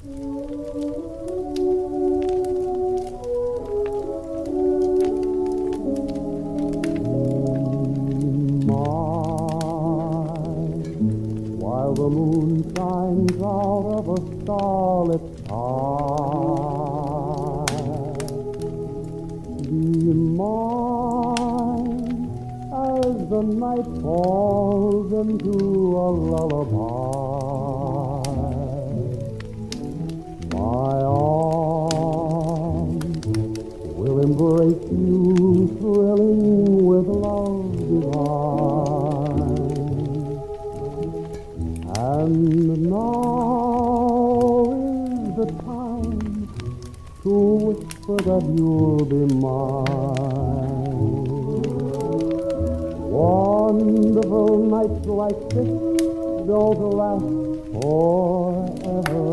While the moon shines out of a starlit sky, be mine as the night falls into a lullaby. My arms will embrace you, thrilling with love divine. And now is the time to whisper that you'll be mine. Wonderful nights like this don't last forever.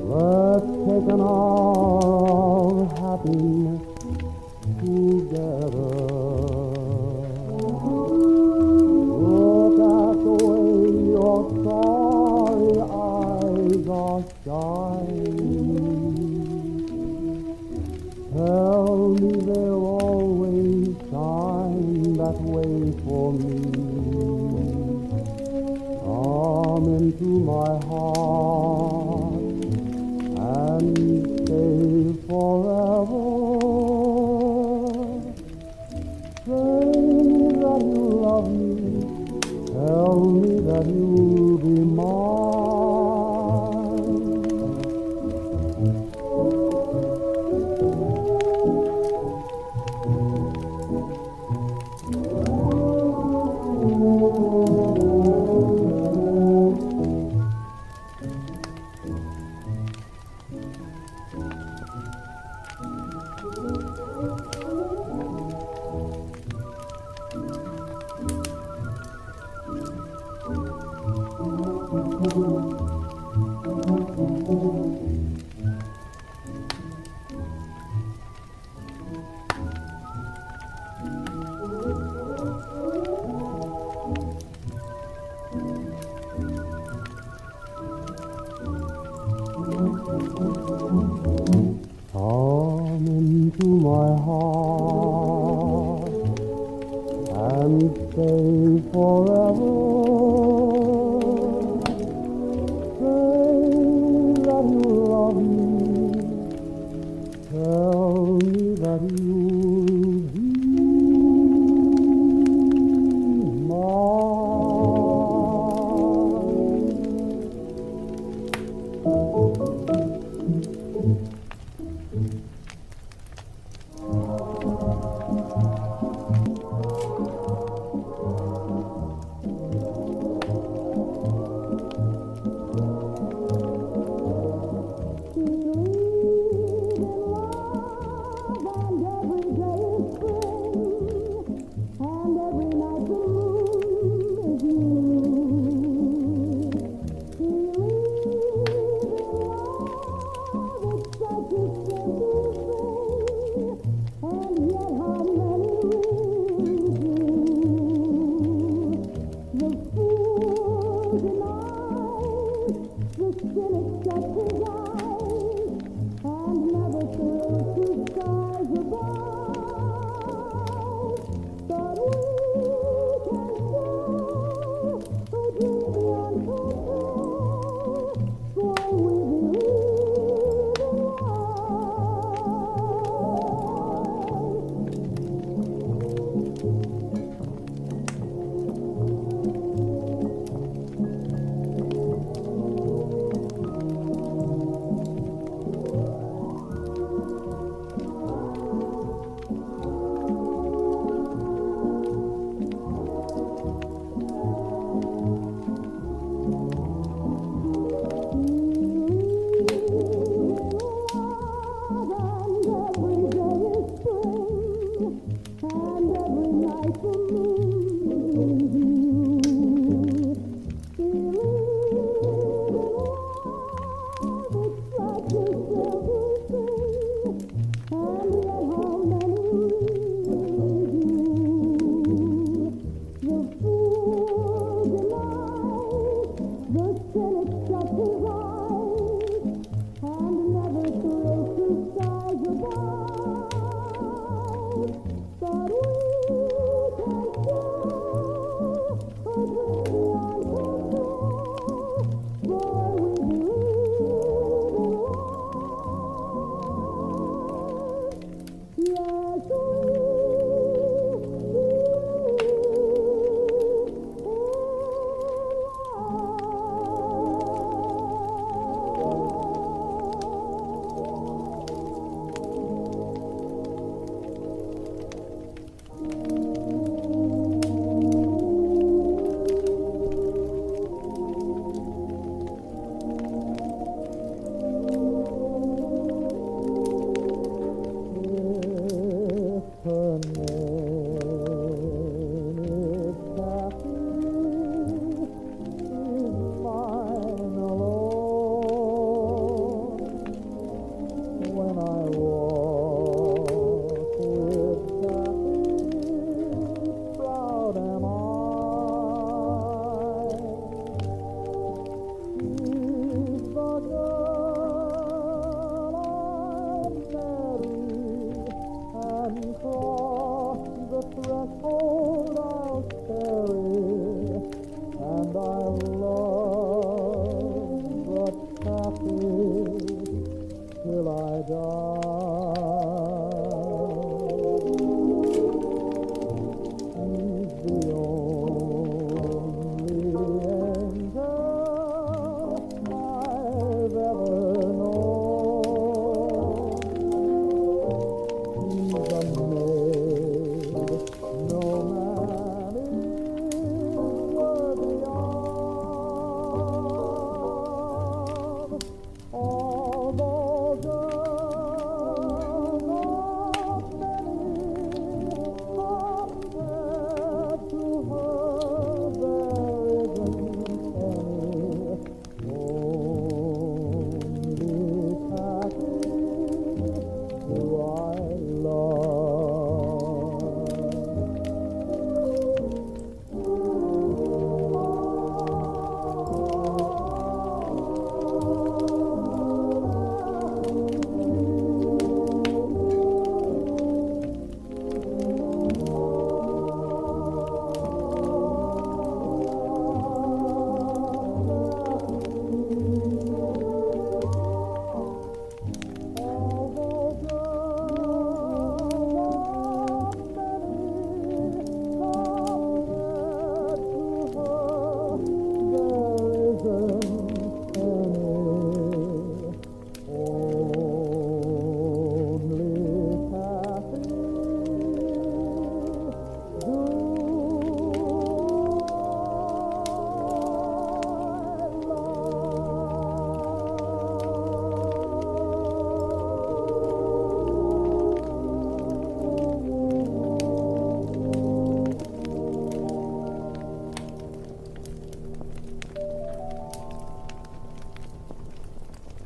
Let's take an hour of happiness together. Look at the way your starry eyes are shining. Tell me they'll always shine that way for me. Come into my heart and stay forever. Say that you love me. Tell me that you'll be mine. Come into my heart and stay forever. Say that you love me. Tell me that you'll be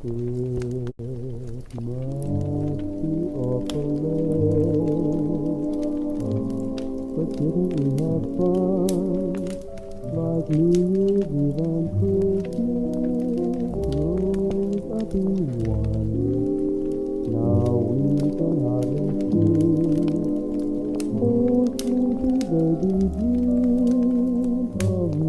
It must be awful late, but didn't we have fun like New Year's Eve and Christmas rose up in one? Now we can hardly see. Oh, sleepy baby, dream of me.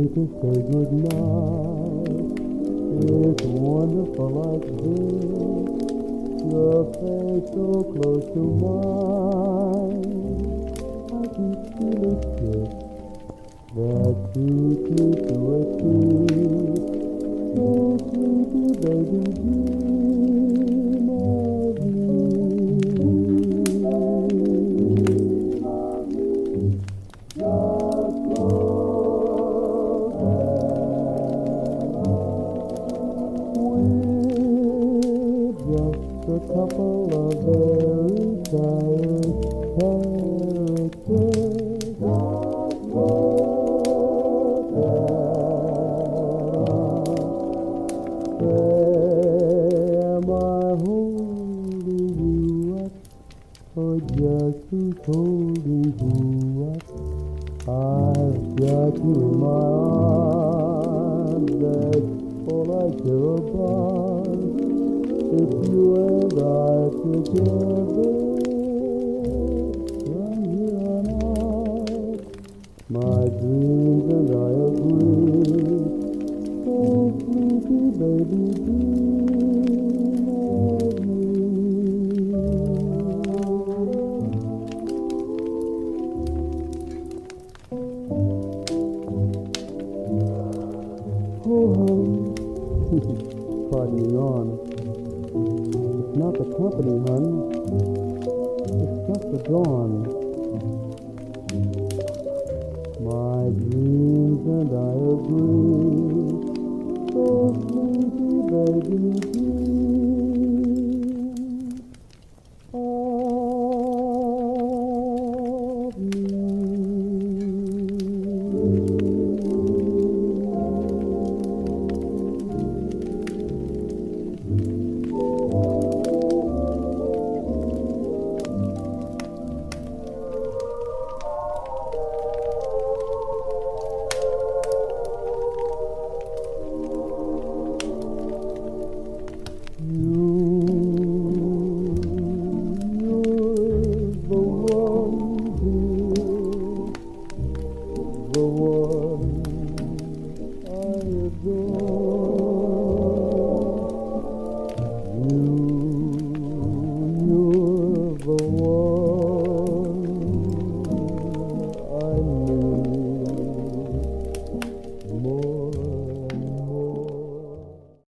To say goodnight, it's wonderful like this, your face so close to mine. I can feel a kiss that suits me to a kiss. So sleepy baby, dream of me. A couple of very tired characters. Am I holding you up, or just who's holding who up? I've got you in my arms, that's all I care about. If you and I together, from here on out, my dreams and I agree. So sleepy baby, dream of me. Oh, honey, pardon me on. Not the company, hun. It's just the dawn. My dreams and I agree. So sleepy, baby, dream.